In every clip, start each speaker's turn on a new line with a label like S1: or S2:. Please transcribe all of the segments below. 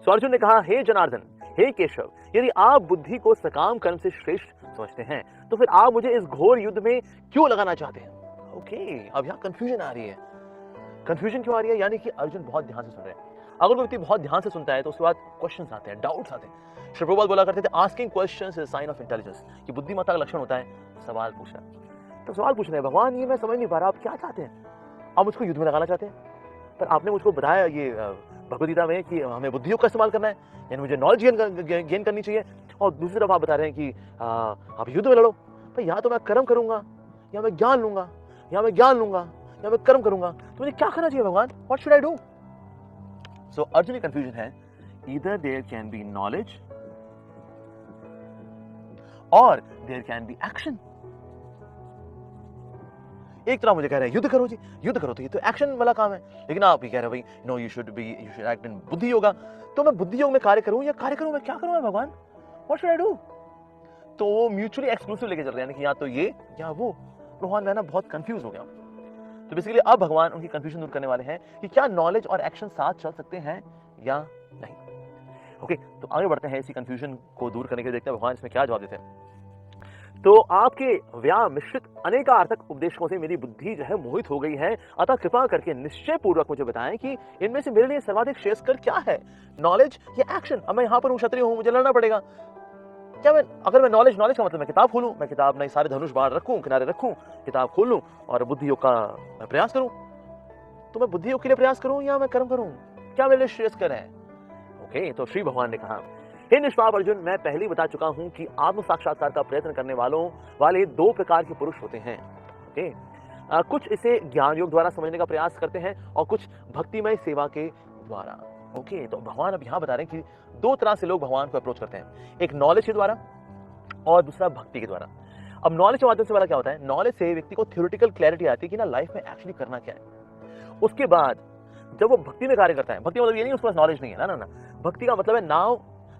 S1: तो अर्जुन ने कहा, हे जनार्दन, हे केशव, यदि आप बुद्धि को सकाम कर्म से श्रेष्ठ समझते हैं तो फिर आप मुझे इस घोर युद्ध में क्यों लगाना चाहते हैं? ओके, अब यहाँ कंफ्यूजन आ रही है। कंफ्यूजन क्यों आ रही है? यानी कि अर्जुन बहुत ध्यान से सुन रहे हैं। अगर कोई व्यक्ति बहुत ध्यान से सुनता है तो उसके बाद क्वेश्चंस आते हैं, डाउट्स आते हैं। श्री प्रभुपाद बोला करते थे, asking questions is sine of intelligence, कि बुद्धिमत्ता का लक्षण होता है सवाल पूछना। तो सवाल पूछ रहे हैं, भगवान ये मैं समझ नहीं पा रहा, आप क्या चाहते हैं? आप मुझको युद्ध में लगाना चाहते हैं? पर आपने मुझको बताया ये भगवद गीता में कि हमें बुद्धि योग का इस्तेमाल करना है, यानी मुझे नॉलेज गेन करनी चाहिए, और दूसरी तरफ आप बता रहे हैं कि आप युद्ध में लड़ो। भाई या तो मैं कर्म करूंगा, या मैं ज्ञान लूंगा, या मैं ज्ञान लूंगा, या मैं कर्म करूंगा, तो मुझे क्या करना चाहिए भगवान? What should I do? So Arjun की कंफ्यूजन है, either there can be knowledge और देयर कैन बी एक्शन। एक तरह मुझे कह रहे हैं युद्ध करो जी, युद्ध करो, तो ये तो एक्शन वाला काम है, लेकिन आप ही कह रहे हैं भाई no, you should act in बुद्धि योगा। तो मैं बुद्धि योग में कार्य करूं या कार्य करूं, मैं क्या करूं भगवान? What should I do? तो वो म्यूचुअली एक्सक्लूसिव लेके चल रहे हैं कि या तो ये या वो। भगवान मैं ना बहुत कंफ्यूज हो गया। तो बेसिकली अब भगवान उनकी कंफ्यूजन दूर करने वाले हैं कि क्या नॉलेज और एक्शन साथ चल सकते हैं या नहीं। ओके, तो आगे बढ़ते हैं, इसी कंफ्यूजन को दूर करने के लिए देखते हैं भगवान इसमें क्या जवाब देते हैं। तो आपके व्याम मिश्रित अनेकार्थक उपदेशों से मेरी बुद्धि जो है मोहित हो गई है, अतः कृपा करके निश्चय पूर्वक मुझे बताएं कि इनमें से मेरे लिए सर्वाधिक श्रेयस्कर क्या है, नॉलेज या एक्शन? अब मैं यहाँ पर हूँ, क्षत्रिय हूँ, मुझे लड़ना पड़ेगा। क्या अगर मैं नॉलेज का मतलब मैं किताब खोलूं, मैं किताब नहीं सारे धनुष बाण रखूं, किनारे रखूं, किताब खोल लूं और बुद्धि योग का मैं प्रयास करूं, तो मैं बुद्धि योग के लिए प्रयास करूं या मैं कर्म करूं? क्या मेरे लिए श्रेयस्कर है? ओके, तो श्री भगवान ने कहा, हे निष्पाप अर्जुन, मैं पहले ही बता चुका हूं कि आत्म साक्षात्कार का प्रयत्न करने वाले दो प्रकार के पुरुष होते हैं। ओके, कुछ इसे ज्ञान योग द्वारा समझने का प्रयास करते हैं और कुछ भक्तिमय सेवा के द्वारा। ओके, तो भगवान अब यहां बता रहे हैं कि दो तरह से लोग भगवान को अप्रोच करते हैं, एक नॉलेज के द्वारा और दूसरा भक्ति के द्वारा। अब नॉलेज के माध्यम से वाला क्या होता है, नॉलेज से व्यक्ति को थ्योरेटिकल क्लैरिटी आती है कि ना लाइफ में एक्चुअली करना क्या है। उसके बाद जब वो भक्ति में कार्य करता है, भक्ति मतलब ये नहीं उसके पास नॉलेज नहीं है, ना, भक्ति का मतलब है now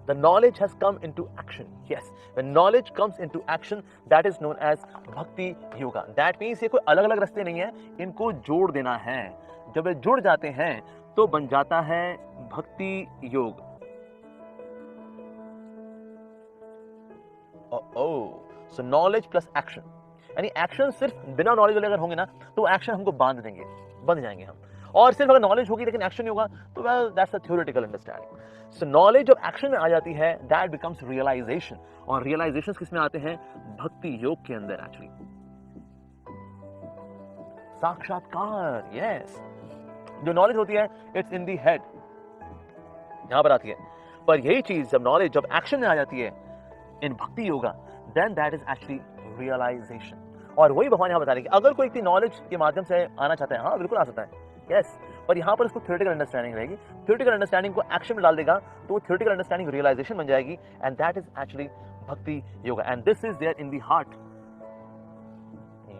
S1: the knowledge has come into action. Yes, when knowledge comes into action, that is known as bhakti yoga. That means ये कोई अलग अलग रास्ते नहीं है, इनको जोड़ देना है। जब ये जुड़ जाते हैं तो बन जाता है भक्ति योग। सो नॉलेज प्लस एक्शन, यानी एक्शन सिर्फ बिना नॉलेज वाले अगर होंगे ना तो एक्शन हमको बांध देंगे, बंध जाएंगे हम। और सिर्फ अगर नॉलेज होगी लेकिन एक्शन नहीं होगा तो well that's a theoretical understanding. So knowledge जब एक्शन में आ जाती है, दैट बिकम्स रियलाइजेशन, और रियलाइजेशन किस में आते हैं? भक्ति योग के अंदर। एक्चुअली साक्षात्कार, यस, जो नॉलेज होती है इट्स इन दी हेड, यहां पर आती है। पर यही चीज जब एक्शन में आ जाती है in bhakti yoga, then that is actually realization. और वही भगवान यहां बता रहे हैं कि अगर कोई व्यक्ति नॉलेज के माध्यम से आना चाहता है, हाँ बिल्कुल आ सकता है, यस, पर यहां पर उसको थ्योरेटिकल अंडरस्टैंडिंग रहेगी। थ्योरेटिकल अंडरस्टैंडिंग को एक्शन में डाल देगा तो वो थ्योरेटिकल अंडरस्टैंडिंग रियलाइजेशन बन जाएगी, and that is actually bhakti yoga, and this is there in the heart.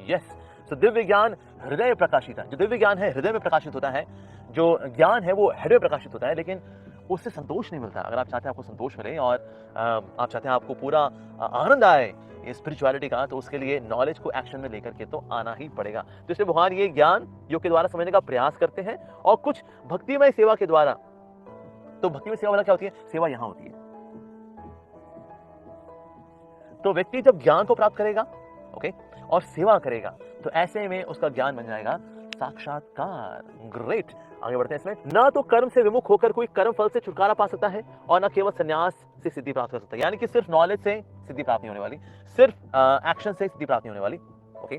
S1: Yes, so दिव्य ज्ञान हृदय प्रकाशित है। जो दिव्य ज्ञान है हृदय में प्रकाशित होता है, जो ज्ञान है वो हृदय प्रकाशित होता है, लेकिन उससे संतोष नहीं मिलता। अगर आप चाहते हैं आपको संतोष मिले और आप चाहते हैं आपको पूरा आनंद आए स्पिरिचुअलिटी का, तो उसके लिए नॉलेज को एक्शन में लेकर के तो आना ही पड़ेगा। तो इसलिए भगवान ये ज्ञान योग के द्वारा समझने का प्रयास करते हैं, और कुछ भक्तिमय सेवा के द्वारा। तो भक्तिमय सेवा वाला क्या होती है? सेवा यहां होती है। तो व्यक्ति जब ज्ञान को प्राप्त करेगा, ओके, और सेवा करेगा, तो ऐसे में उसका ज्ञान बन जाएगा साक्षात्कार। ग्रेट, आगे बढ़ते हैं इसमें। ना तो कर्म से विमुख होकर कोई कर्म फल से छुटकारा पा सकता है, और ना केवल संन्यास से सिद्धि प्राप्त कर सकता है। यानी कि सिर्फ नॉलेज से सिद्धि प्राप्त नहीं होने वाली, सिर्फ एक्शन से सिद्धि प्राप्त नहीं होने वाली। ओके,